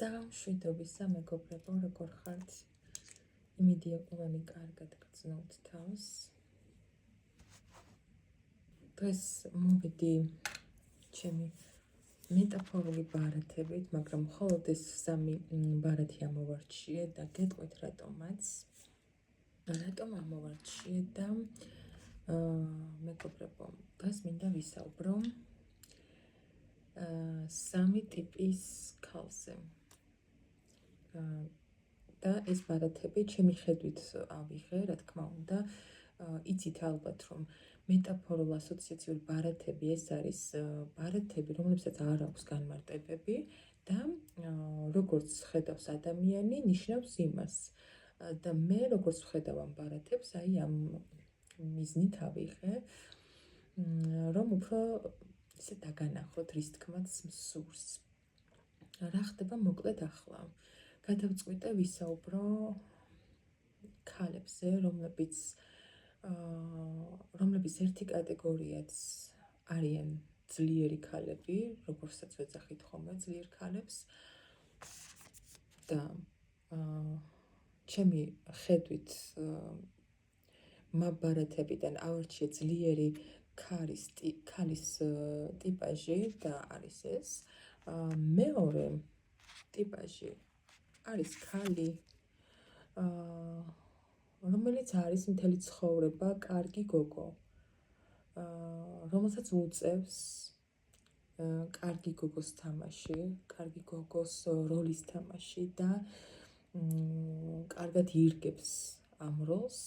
სამშვიდობისა მეგობრებო, როგორ ხართ? იმედია ყველანი კარგად გრძნობთ თავს. დღეს მოვიდი ჩემი მეტაფორული ბარათებით, მაგრამ მხოლოდ ეს სამი ბარათი ამოვარჩიე და გეტყვით რატომაც. რატომ ამოვარჩიე და მეგობრებო, დღეს მინდა ვისაუბრო სამი ტიპის ქალზე. და ეს ბარათები ჩემი ხედვით ავიღე, რა თქმა უნდა, იცით ალბათ, რომ მეტაფორულ ასოციაციურ ბარათები ეს არის ბარათები, რომლებსაც არ აქვს განმარტებები და როგორც ხედავს ადამიანი, ნიშნავს იმას. და მე როგორც ვხედავ ამ ბარათებს, აი ამ მიზნით ავიღე, რომ უფრო ისე დაგანახოთ, რის თქმაც მსურს. რა ხდება მოკლედ ახლა? გადავწყვიტე ვისაუბრო ქალებზე, რომლებიც ერთი კატეგორიაც არიან ძლიერი ქალები, როგორცაც ვეძახით ხოლმე ძლიერ ქალებს და ჩემი ხედვით მაბარათებიდან ავარჩიე ძლიერი ქალის ტიპაჟი და არის ეს. მეორე ტიპაჟი არის ქალი, რომელიც არის მთელი ცხოვრება კარგი გოგო, რომელსაც უწევს კარგი გოგოს თამაში, კარგი გოგოს როლის თამაში და კარგად ირგებს ამ როლს.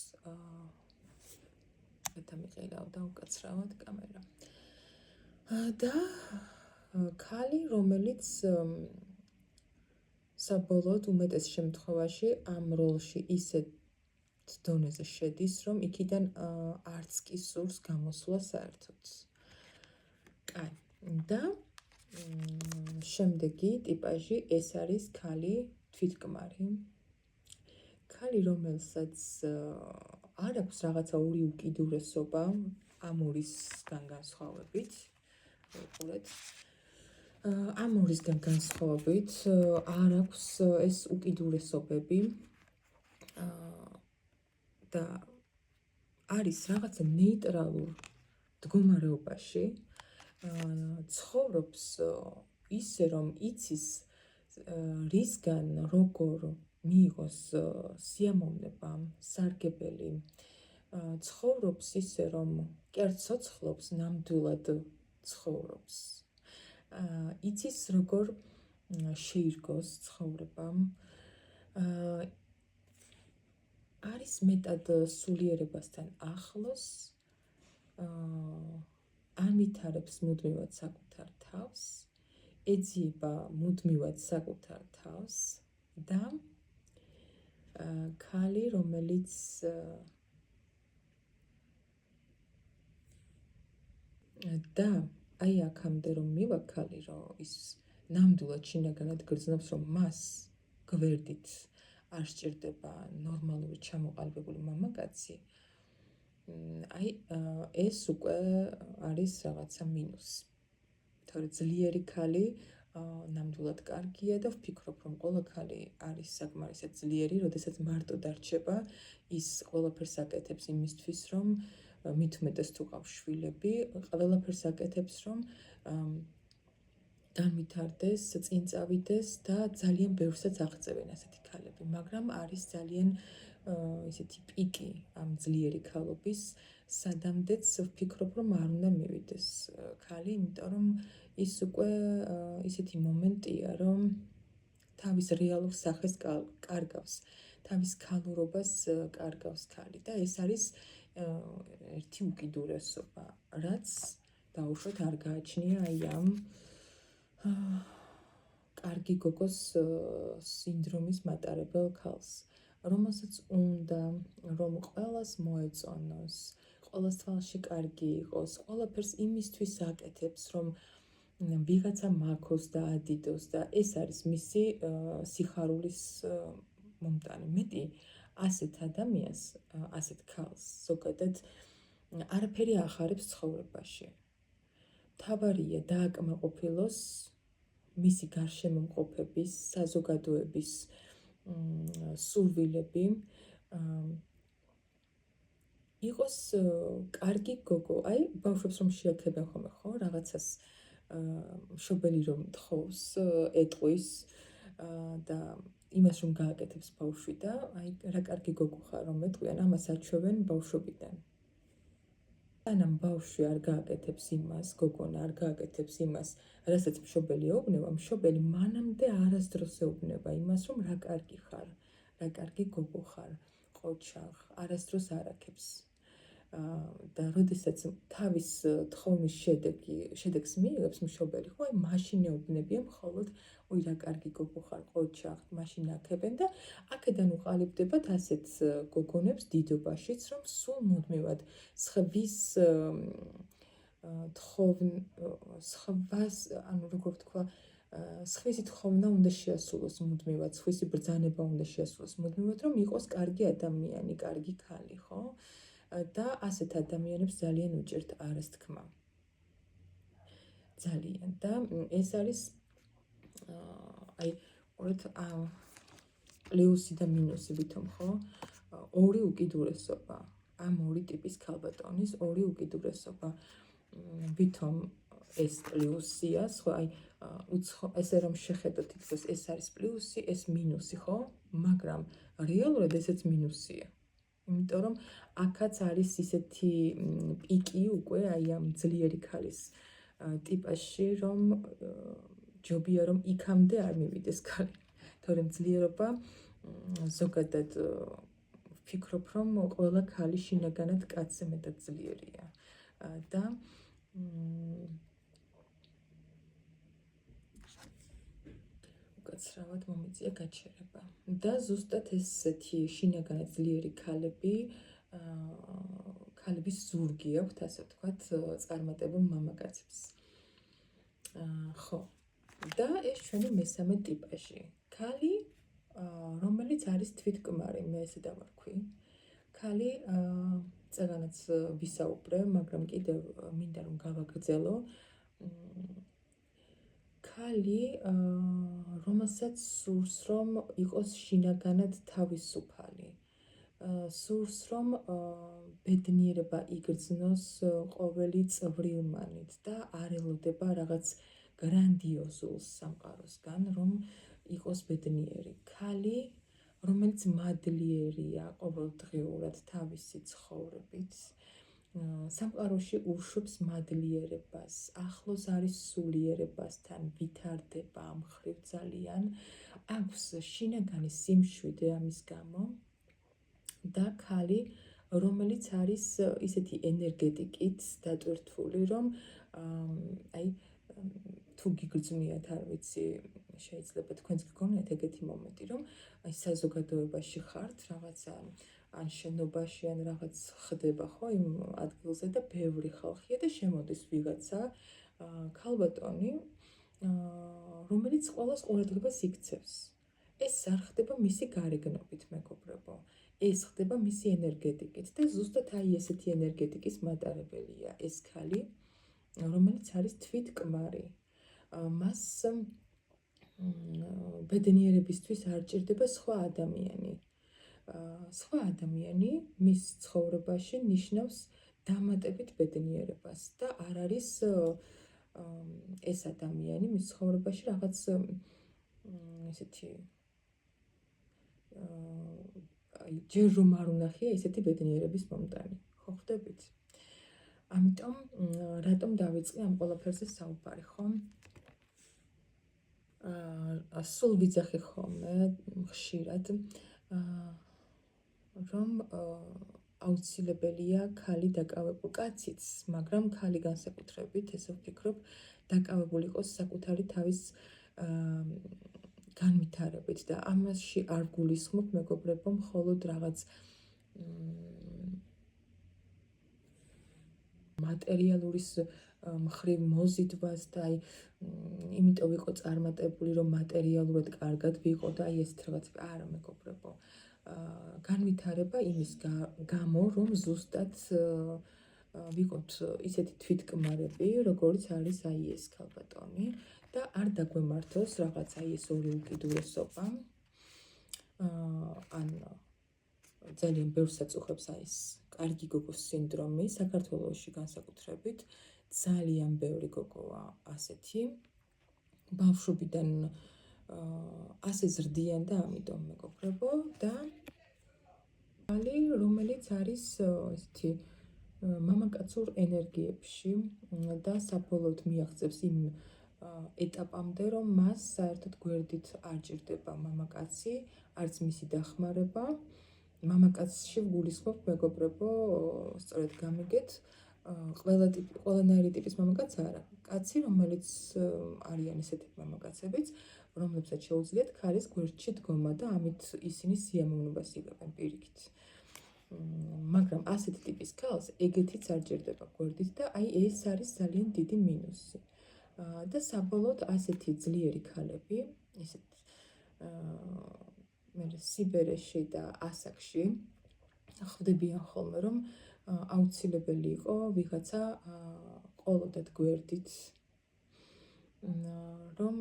დამიყირავ და უკაცრავად კამერა. და ქალი, რომელიც საბოლოოდ უმეტეს შემთხვევაში ამ როლში ისეთ დონეზე შედის, რომ იქიდან არც კი სურს გამოსვლა საერთოდ. კაი, და შემდეგი ტიპაჟი ეს არის ქალი თვითკმარი. ქალი, რომელსაც არ აქვს რაღაცა ორი უკიდურესობა ამ ორისგან განსხვავებით. ვიყურეთ. ამ ორისგან განსხვავებით არ აქვს ეს უკიდურესობები და არის რაღაცა ნეიტრალურ მდგომარეობაში, ცხოვრობს ისე, რომ იცის რისგან როგორ მიიღოს სიამოვნება, სარგებელი, ცხოვრობს ისე, რომ კერძ ცოცხლობს, ნამდვილად ცხოვრობს. იცის როგორ შეირგოს ცხოვრება, არის მეტად სულიერებასთან ახლოს, ამითარებს მუდმივად საკუთარ თავს, ეძიება მუდმივად საკუთარ თავს და ქალი, რომელიც და აი აქამდე რომ მივაქალი, რომ ის ნამდვილად შინაგანად გრძნობს, რომ მას გვერდით არ სჭირდება ნორმალური ჩამოყალიბებული მამაკაცი, აი ეს უკვე არის რაღაცა მინუსი. თორე ძლიერი ქალი ნამდვილად კარგია და ვფიქრობ, რომ ყველა ქალი არის საკმარისად ძლიერი, როდესაც მარტო დარჩება, ის ყველაფერს აკეთებს იმისთვის, რომ მით უმეტეს თუ ყავს შვილები, ყველაფერს აკეთებს, რომ განვითარდეს, წინ წავიდეს და ძალიან ბევრსაც აღწევენ ასეთი ქალები, მაგრამ არის ძალიან ისეთი პიკი ამ ძლიერი ქალობის, სადამდეც ვფიქრობ, რომ არ უნდა მივიდეს ქალი, იმიტომ რომ ის უკვე ისეთი მომენტია, რომ თავის რეალურ სახეს კარგავს, თავის ქალურობას კარგავს ქალი და ეს არის ერთი უკიდურესობა, რაც დაუშვათ არ გააჩნია აი ამ კარგი გოგოს სინდრომის მატარებელ ქალს, რომელსაც უნდა რომ ყველას მოეწონოს, ყველას თვალში კარგი იყოს, ყველაფერს იმისთვის აკეთებს, რომ ვიღაცა მაქოს და ადიდოს და ეს არის მისი სიხარულის მომტანი. მეტი ასეთ ადამიანს, ასეთ ქალს ზოგადად არაფერი ახარებს ცხოვრებაში. მთავარია დააკმაყოფილოს მისი გარშემომყოფების, საზოგადოების სურვილები იყოს კარგი გოგო. აი, ბავშვებს რომ შეაქებენ ხოლმე, ხო, რაღაცას მშობელი რომ თხოვს, ეტყვის და იმას რომ გააკეთებს ბავშვი და აი, რა კარგი გოგო ხარ რომ ეტყვიან, ამას აჩვევენ ბავშვობიდან. სანამ ბავშვი არ გააკეთებს იმას, გოგონა არ გააკეთებს იმას, რასაც მშობელი ეუბნება, მშობელი მანამდე არასდროს ეუბნება იმას, რომ რა კარგი ხარ, რა კარგი გოგო ხარ, ყოჩაღ, არასდროს არ აქებს. და როდესაც თავის თხოვნის შედეგს მიიღებს მშობელი, ხო, აი მაშინ ეუბნებიან მხოლოდ, ой, რა კარგი გოგო ხარ, ყოჩაღ, მაშინ აქებენ და აქედან უყალიბდებათ ასეთ გოგონებს დიდობაშიც, რომ სულ მუდმივად სხვის სხვას, ანუ როგორ ვთქვა, სხვისი თხოვნა უნდა შეასრულოს მუდმივად, სხვისი ბრძანება უნდა შეასრულოს მუდმივად, რომ იყოს კარგი ადამიანი, კარგი ქალი, ხო? და ასეთ ადამიანებს ძალიან უჭერთ არასთქმა. ძალიან და ეს არის აი ყურეთ პლუსი და მინუსი ვითომ ხო? ორი უკიდურესობა. ამ ორი ტიპის ქალბატონის ორი უკიდურესობა. ვითომ ეს პლუსია, სხვა აი ესე რომ შეხედოთ თითქოს ეს არის პლუსი, ეს მინუსი, ხო? მაგრამ რეალურად ესეც მინუსია. იმიტომ რომ აქაც არის ისეთი პიკი უკვე აი ამ ძლიერი ქალის ტიპაში, რომ ჯობია რომ იქამდე არ მივიდეს ქალი. თორემ ძლიერობა ზოგადად ვფიქრობ, რომ ყველა ქალი შინაგანად კაცზე მეტად ძლიერია. და უკაცრავად მომიწია გაჩერება. და ზუსტად ესეთი შინაგანად ძლიერი ქალების ზურგი აქვთ, ასე ვთქვათ, წარმატებულ მამაკაცებს. ხო. და ეს ჩვენი მესამე ტიპაჟი. ქალი, რომელიც არის თვითკმარი, მე ესე დავარქვი. ქალი, წეგანაც ვისაუბრე, მაგრამ კიდევ მინდა რომ გავაგრძელო. ქალი, რომელსაც სურს რომ იყოს შინაგანად თავისუფალი. სურს რომ ბედნიერება იგრძნოს ყოველი წვრილმანით და არ ელოდება რაღაც გრანდიოზულ სამყაროსგან, რომ იყოს ბედნიერი. ქალი, რომელიც მადლიერია ყოველდღიურად თავისი ცხოვრებით, სამყაროში ურშვებს მადლიერებას, ახლოს არის სულიერებასთან, ვითარდება ამ მხრივ ძალიან, აქვს შინაგანი სიმშვიდე ამის გამო და ქალი, რომელიც არის ისეთი ენერგეტიკით დატვირთული, რომ აი თუ გიგრძნიათ, არ ვიცი, შეიძლება თქვენც გქონიათ ეგეთი მომენტი, რომ აი საზოგადოებაში ხართ, რაღაცა ან შენობაში, ან რაღაც ხდება, ხო, იმ ადგილზე და ბევრი ხალხია და შემოდის ვიღაცა ქალბატონი, რომელიც ყველას ყურადღებას იქცევს. ეს არ ხდება მისი გარეგნობით, მეგობრებო. ეს ხდება მისი ენერგეტიკით და ზუსტად აი ესეთი ენერგეტიკის მატარებელია ეს ქალი, რომელიც არის თვითკმარი. მას ბედნიერებისთვის არ ჭირდება სხვა ადამიანი. სხვა ადამიანი მის ცხოვრებაში ნიშნავს დამატებით ბედნიერებას და არ არის ეს ადამიანი მის ცხოვრებაში რაღაც ესეთი აი ჯერ რომ არ უნახია ესეთი ბედნიერების მომტანი. ხო ხვდებით? ამიტომ რატომ დავიწყე ამ ყველაფერზე საუბარი, ხო? სულ ვიძახი ხოლმე ხშირად, რომ აუცილებელია ქალი დაკავებულ, კაციც, მაგრამ ქალი განსაკუთრებით, ესე ვფიქრობ, დაკავებული იყოს საკუთარი თავის განვითარებით და ამაში არ გულისხმობ, მეგობრებო, მხოლოდ რაღაც მატერიალურის მხრივ მოზიდვას და აი იმიტომ ვიყო წარმატებული, რომ მატერიალურად კარგად ვიყო და აი ესეთ რაღაც არა, მეგობრებო. განვითარება იმის გამო, რომ ზუსტად ვიყოთ ისეთი თვითკმარები, როგორც არის აი ეს ქალბატონი და არ დაგვემართოს რაღაცა ეს ორი უკიდურესობა. ან ძალიან ბევრს აწუხებს ეს კარგი გოგოს სინდრომი საქართველოში განსაკუთრებით. ძალიან ბევრი გოგოა ასეთი. ბავშვობიდან ასე ზრდიან და ამიტომ მეგობრებო და რომელიც არის ესეთი მამაკაცურ ენერგიებში და საბოლოოდ მიაღწევს იმ ეტაპამდე, რომ მას საერთოდ გვერდით არ ჭირდება მამაკაცი, არც მისი დახმარება. მამაკაცში გულისხმობ მეგობრებო, სწორედ გამიგეთ, ყველანაირი ტიპის მამაკაც არა. კაცი, რომელიც არიან ესეთი მამაკაცებიც, რომლებსაც შეუძლიათ ქალის გვერდში დგომა და ამით ისინი სიამოვნებას იღებენ პირიქით. მაგრამ ასეთი ტიპის ქალს ეგეთიც არ ჭირდება გვერდით და აი ეს არის ძალიან დიდი მინუსი. და საბოლოოდ ასეთი ძლიერი ქალები, ისეთ სიბერეში და ასაკში ხვდებიან ხოლმე, რომ აუცილებელი იყო ვიღაცა ყოლოდათ გვერდით, რომ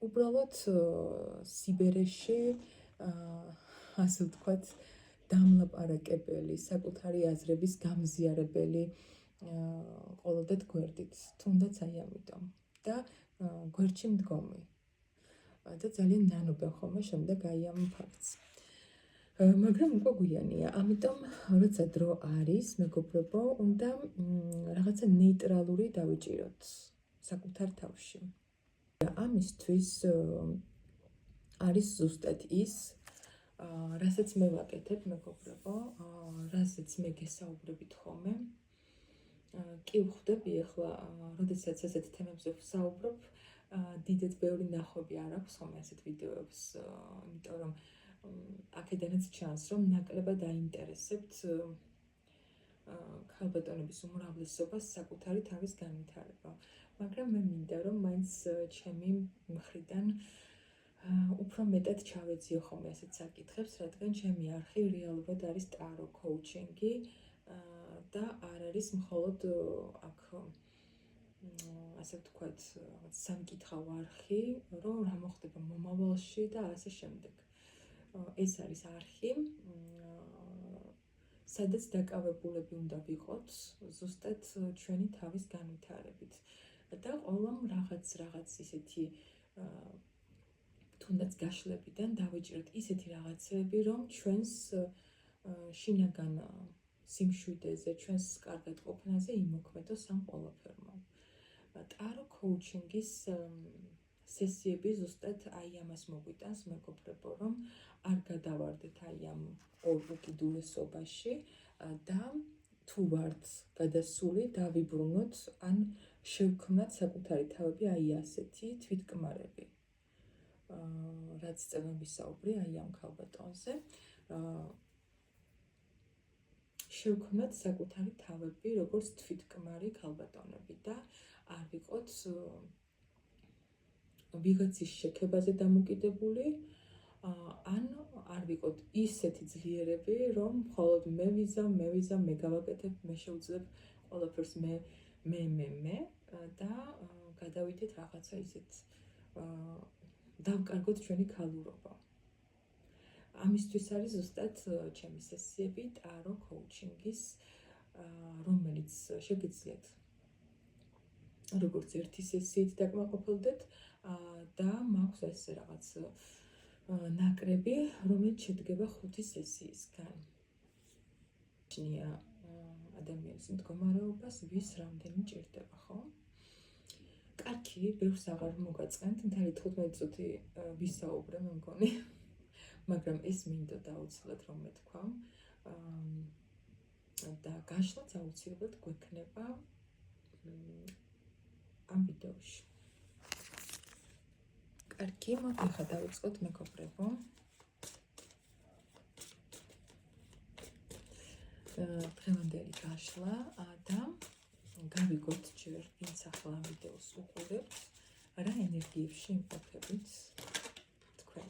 უბრალოდ სიბერეში ასე ვთქვათ, დამლაპარაკებელი, საკუთარი აზრების გამზიარებელი ყოლოდათ გვერდით, თუნდაც აი ამიტომ და გვერდში მდგომი. და ძალიან ნანობენ ხოლმე შემდეგ აი ამ ფაქტს. მაგრამ უკვე გვიანია, ამიტომ როცა დრო არის, მეგობრებო, უნდა რაღაცა ნეიტრალური დავიჭიროთ საკუთარ თავში. და ამისთვის არის ზუსტად ის, რასაც მე ვაკეთებ, მეგობრებო, რასაც მე გესაუბრებით ხოლმე. კი ვხვდები ახლა, როდესაც ასეთ თემებზე ვსაუბრობ, დიდად ბევრი ნახვები არ აქვს ხოლმე ასეთ ვიდეოებს, იმიტომ რომ აქედანაც ჩანს, რომ ნაკლებად აინტერესებთ ქალბატონების უმრავლესობას საკუთარი თავის განვითარება. მაგრამ მე მინდა, რომ მაინც ჩემი მხრიდან უფრო მეტად ჩავეძიო ხოლმე ასეთ საკითხებს, რადგან ჩემი არხი რეალურად არის ტარო კოუჩინგი და არ არის მხოლოდ აქ ასე ვთქვათ, სამკითხავ არხი, რომ რა მოხდება მომავალში და ასე შემდეგ. ეს არის არხი, სადაც დაკავებულები უნდა ვიყოთ ზუსტად ჩვენი თავის განვითარებით. და ყველამ რაღაც ისეთი თუნდაც გაშლებიდან დავიჭიროთ ისეთი რაღაცები, რომ ჩვენს შინაგან სიმშვიდეზე, ჩვენს კარგად ყოფნაზე იმოქმედოს ამ ყველაფერმა. ტარო კოუჩინგის სესიები ზუსტად აი ამას მოგვიტანს, მეგობრებო, რომ არ გადავარდეთ აი ამ ორ უკიდურესობაში და თუ ვართ გადასული, დავიბრუნოთ, ან შევქმნათ საკუთარი თავები აი ასეთი თვითკმარები. რაც წელს ვისაუბრე აი ამ ქალბატონზე, შევქმნათ საკუთარი თავები, როგორც თვითკმარი ქალბატონები და არ ვიყოთ ვიღაცის შექებაზე დამოკიდებული, ან არ ვიყოთ ისეთი ძლიერები, რომ მხოლოდ მე ვიზამ, მე გავაკეთებ, მე შევძლებ ყველაფერს მე და გადავიდეთ რაღაცა ისეთ დავკარგოთ ჩვენი ქალურობა. ამისთვის არის ზუსტად ჩემი სესიები ტარო კოუჩინგის, რომელიც შეგიძლიათ როგორც ერთი სესიით დაკმაყოფილდეთ და მაქვს ეს რაღაც ნაკრები, რომელიც შედგება 5 სესიისგან. ჩნია ადამიანის მდგომარეობას, ვის რამდენი ჭირდება, ხო? კარგი, ბევრს აღარ მოგაწყენთ, მთელი 15 წუთი ვისაუბრე, მე მგონი. მაგრამ ეს მინდოდა აუცილებლად რომ მეთქვა. და გაშლაც აუცილებლად გვექნება ამ ვიდეოში. კარგი, მოდი დავიწყოთ, მეგობრებო. დღევანდელი გაშლა და გავიგოთ ჯერ, ვინც ახლა ამ ვიდეოს უყურებთ, რა ენერგიებში იმყოფებით თქვენ.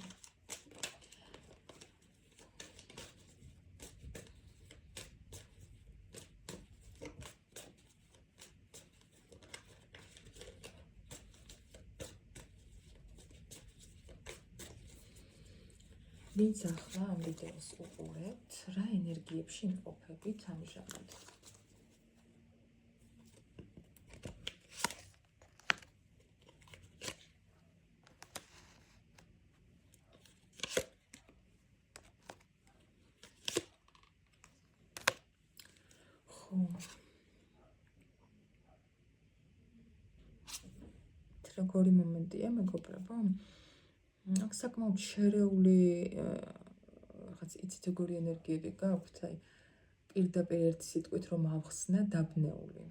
ვინც ახლა ამ ვიდეოს უყურებთ, რა ენერგიებში იმყოფებით ამჟამად? ხო, როგორი მომენტია, მეგობრებო? აქ საკმაოდ შერეული რაღაც იცით როგორი ენერგიები გაქვთ, აი პირდაპირ ერთი სიტყვით რომ ავხსნა დაბნეული.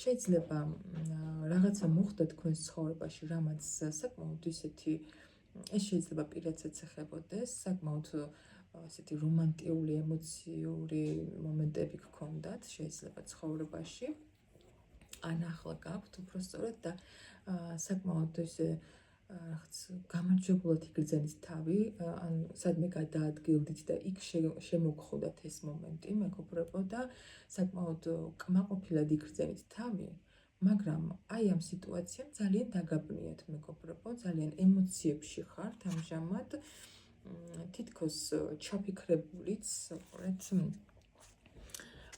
შეიძლება რაღაცა მოხდა თქვენს ცხოვრებაში, რამაც საკმაოდ ისეთი ეს შეიძლება პირადაც ეხებოდეს, საკმაოდ ესეთი რომანტიული, ემოციური მომენტები გქონდათ შეიძლება ცხოვრებაში. ან ახლა გაქვთ უბრალოდ და საკმაოდ ესე რაღაც გამარჯვებულად იგრძენით თავი, ან სადმე გადაადგილდით და იქ შემოგხვდათ ეს მომენტი, მეგობრებო და საკმაოდ კმაყოფილად იგრძენით თავი, მაგრამ აი ამ სიტუაციამ ძალიან დაგაბნიათ, მეგობრებო, ძალიან ემოციებში ხართ ამჟამად, თითქოს ჩაფიქრებულიც, ყურეთ,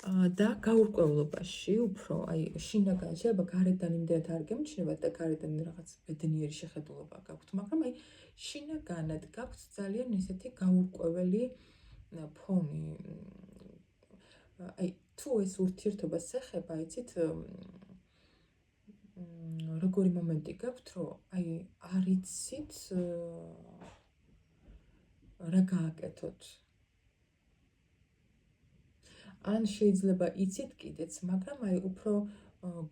და გაურკვევლობაში უფრო, აი შინაგან შეიძლება გარედან იმდენად არ გემჩნევათ და გარედან რაღაც ბედნიერი შეხედულება გაქვთ, მაგრამ აი შინაგანად გაქვთ ძალიან ესეთი გაურკვეველი ფონი. აი თუ ეს ურთიერთობას ეხება, იცით, როგორი მომენტი გაქვთ, რომ აი არ იცით რა გააკეთოთ. ან შეიძლება იცით კიდეც, მაგრამ აი უფრო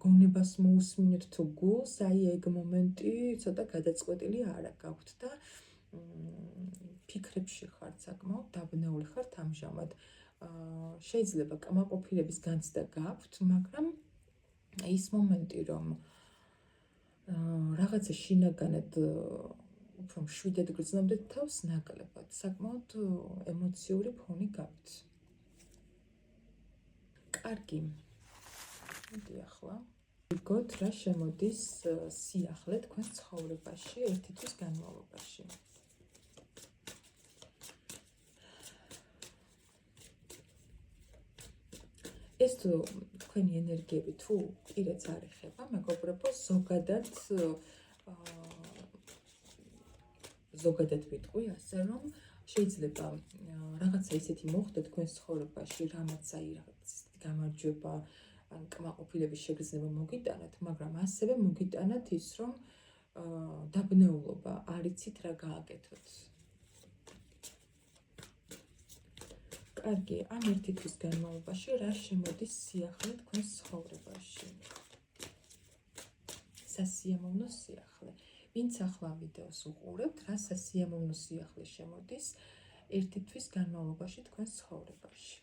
გონებას მოусმინოთ თუ გულს, აი ეგ მომენტი ცოტა გადაწყვეტილი არ გაქვთ და ფიქრებში ხართ საკმაოდ, დაბნეული ხართ ამჟამად. შეიძლება კმაყოფილების განცდა გაქვთ, მაგრამ ის მომენტი რომ რაღაცა შინაგანად უფრო მშვიდად გრძნობდეთ თავს ნაკლებად, საკმაოდ ემოციური ფონი გაქვთ. კარგი. მოდი ახლა ვიგოთ რა შემოდის სიახლე თქვენს ცხოვრებაში ერთი თვის განმავლობაში. ეს თუ თქვენი ენერგიები თუ პირაც არ ეხება, მეგობრებო, ზოგადად ვიტყვი ასე, რომ შეიძლება რაღაცა ისეთი მოხდა თქვენს ცხოვრებაში, რამაც აი რაღაც გამარჯვება ან კმაყოფილების შეგრძნება მოგიტანათ, მაგრამ ასევე მოგიტანათ ის, რომ დაბნეულობა, არ იცით რა გააკეთოთ. კარგი, ამ ერთი თვის განმავლობაში რა შემოდის სიახლე თქვენს ცხოვრებაში? სასიამოვნო სიახლე. ვინც ახლა ვიდეოს უყურებთ, რა სასიამოვნო სიახლე შემოდის ერთი თვის განმავლობაში თქვენს ცხოვრებაში?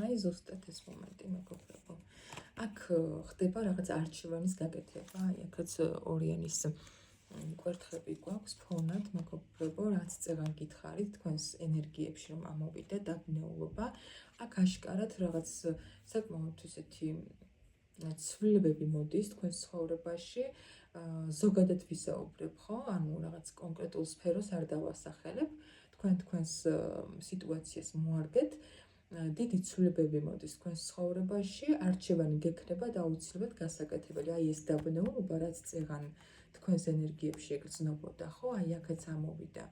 აი ზუსტად ეს მომენტი, მეგობრებო. აქ ხდება რაღაც არჩევანის გაკეთება, აი აქაც ორიანის კვერთხები გვაქვს ფონად, მეგობრებო, რაც წეგან გითხარით თქვენს ენერგიებში რომ ამოვიდა დაბნეულობა, აქ აშკარად რაღაც საკმაოდ ისეთი ცვლილებები მოდის თქვენს ცხოვრებაში, ზოგადად ვისაუბრებ, ხო? ანუ რაღაც კონკრეტულ სფეროს არ დავასახელებ, თქვენს სიტუაციას მოარგეთ. დიდი ცვლილებები მოდის თქვენს ცხოვრებაში, არჩევანი გექნება და აუცილებლად გასაკეთებელი. აი ეს დაბნეულობა, რაც წეგან თქვენს ენერგიებში ეგრძნობოდა, ხო? აი აქაც ამოვიდა.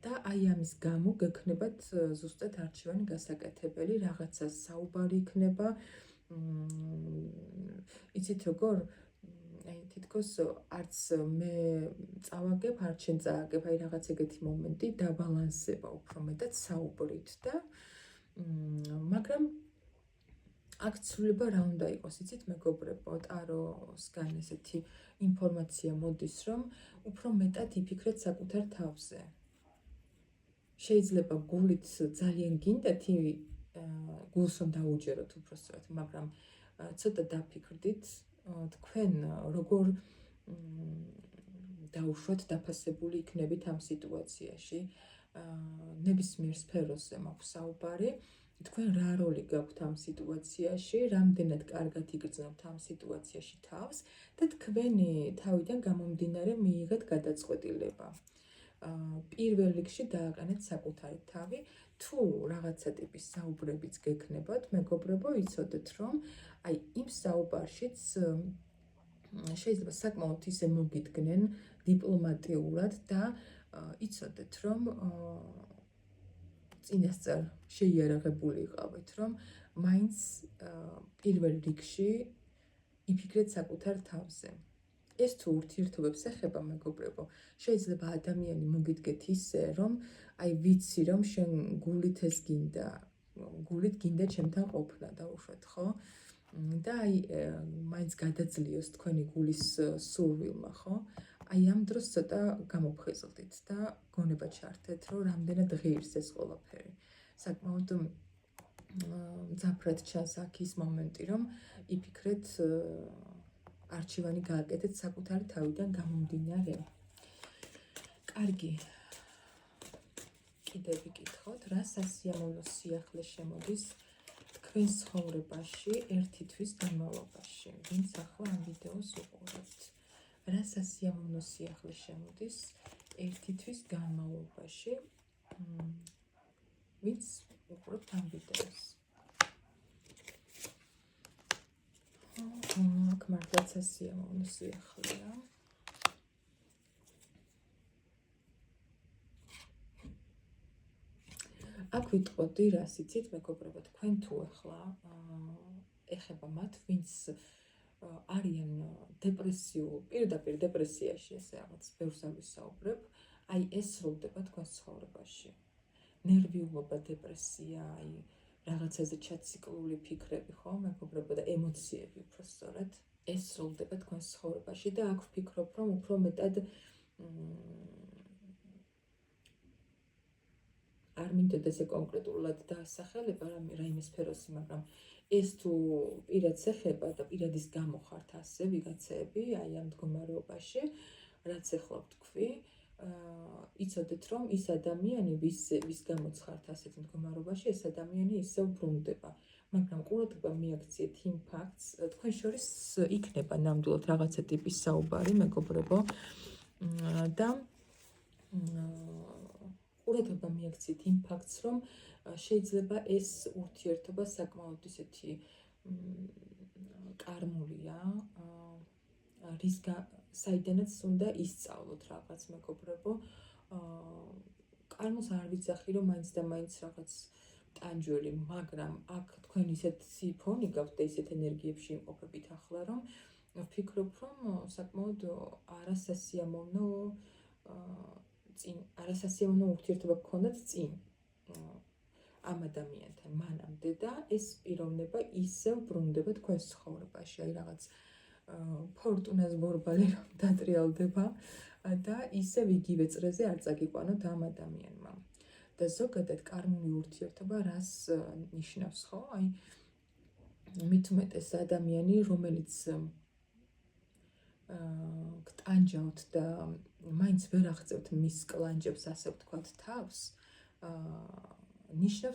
და აი ამის გამო გექნებათ ზუსტად არჩევანი გასაკეთებელი, რაღაცა საუბარი იქნება. იცით როგორ? აი თითქოს არც მე წავაგებ, არც შენ წააგებ, აი რაღაც ეგეთი მომენტი, დაბალანსება უფრო მეტად საუბრით და მაგრამ აქ ცვლილება რა უნდა იყოს, იცით მეგობრებო, ტაროსგან ესეთი ინფორმაცია მოდის, რომ უფრო მეტად იფიქრეთ საკუთარ თავზე. შეიძლება გულით ძალიან გინდათ გულს რომ დაუჯეროთ უბრალოდ, მაგრამ ცოტა დაფიქრდით, თქვენ როგორ დაუშვათ დაფასებული იქნებით ამ სიტუაციაში. ნებისმიერ სფეროზე მაქვს საუბარი. თქვენ რა როლი გაქვთ ამ სიტუაციაში, რამდენად კარგად იგრძნობთ ამ სიტუაციაში თავს და თქვენი თავიდან გამომდინარე მიიღეთ გადაწყვეტილება. პირველ რიგში დააყენეთ საკუთარი თავი, თუ რაღაცა ტიპის საუბრებიც გექნებათ, მეგობრებო, იცოდეთ, რომ აი იმ საუბარშიც შეიძლება საკმაოდ ისე მოგიდგნენ დიპლომატიურად და იცოდეთ, რომ წინასწარ შეიარაღებული იყავით, რომ მაინც პირველ რიგში იფიქრეთ საკუთარ თავზე. ეს თუ ურთიერთობებს ეხება, მეგობრებო, შეიძლება ადამიანი მოგიდგეთ ისე, რომ აი ვიცი, რომ შენ გულით ეს გინდა, გულით გინდა ჩემთან ყოფნა, დაუშვათ, ხო? და აი მაინც გადაძლიოს თქვენი გულის სურვილმა, ხო? აი ამ დროს ცოტა გამოფხიზლდით და გონება ჩართეთ, რომ რამდენად ღირს ეს ყველაფერი. საკმაოდ მძაფრად ჩანს აქ ის მომენტი, რომ იფიქრეთ არჩევანი გააკეთეთ საკუთარი თავიდან გამომდინარე. კარგი. კიდევ ვიკითხოთ, რა სასიამოვნო სიახლე შემოდის თქვენ ცხოვრებაში ერთი თვის განმავლობაში. ვინც ახლა ამ ვიდეოს უყურებთ. რა სასიამოვნო სიახლე შემოდის ერთი თვის განმავლობაში. ვინც უყურებთ ამ ვიდეოს. აქ მართლაც სასიამოვნო სიახლეა. აქ ვიტყოდი, რას იცით, მეგობრებო, თქვენ თუ ახლა ეხება მათ, ვინც არიან პირდაპირ დეპრესიაში, ესე რაღაც ბევრს არ ვისაუბრებ, აი ეს სრულდება თქვენ ცხოვრებაში. ნერვიულობა, დეპრესია, აი რაღაცაზე ჩაციკლული ფიქრები, ხო, მეგობრებო, და ემოციები უფრო სწორად, ეს სრულდება თქვენ ცხოვრებაში და აქ ვფიქრობ, რომ უფრო მეტად არ მინდოდა ესე კონკრეტულად დაასახელება რაიმე სფეროსი, მაგრამ ეს თუ პირადს ეხება და პირადის გამო ხართ ასე ვიღაცები, აი ამ მდგომარეობაში, რაც ეხლა ვთქვი, იცოდეთ, რომ ის ადამიანი, ვის გამოც ხართ ასეთ მდგომარეობაში, ეს ადამიანი ისევ ბრუნდება. მაგრამ ყურადღება მიაქციეთ იმ ფაქტს, თქვენ შორის იქნება ნამდვილად რაღაცა ტიპის საუბარი, მეგობრებო, და ყურადღება მიაქციეთ იმ ფაქტს, რომ შეიძლება ეს ურთიერთობა საკმაოდ ისეთი კარმულია, საიდანაც უნდა ისწავლოთ რაღაც, მეგობრებო. კარმოს არ ვიცახი, რომ მაინც და მაინც რაღაც ტანჯველი, მაგრამ აქ თქვენ ისეთი ფონი გაქვთ და ისეთ ენერგიებში იმყოფებით ახლა, რომ ვფიქრობ, რომ საკმაოდ არასასიამოვნო ურთიერთობა გქონდათ წინ ამ ადამიანთან მანამდე და ეს პიროვნება ისევ ბრუნდება თქვენს ცხოვრებაში, აი რაღაც ფორტუნას ბორბალი რომ დატრიალდება და ისევ იგივე წრეზე არ წაგიყვანოთ ამ ადამიანმა. და ზოგადად კარმული ურთიერთობა რას ნიშნავს, ხო? აი მით უმეტეს ადამიანი, რომელიც გტანჯავთ და მაინც ვერ აღწევთ მის კლანჯებს, ასე ვთქვათ, თავს, ნიშნავს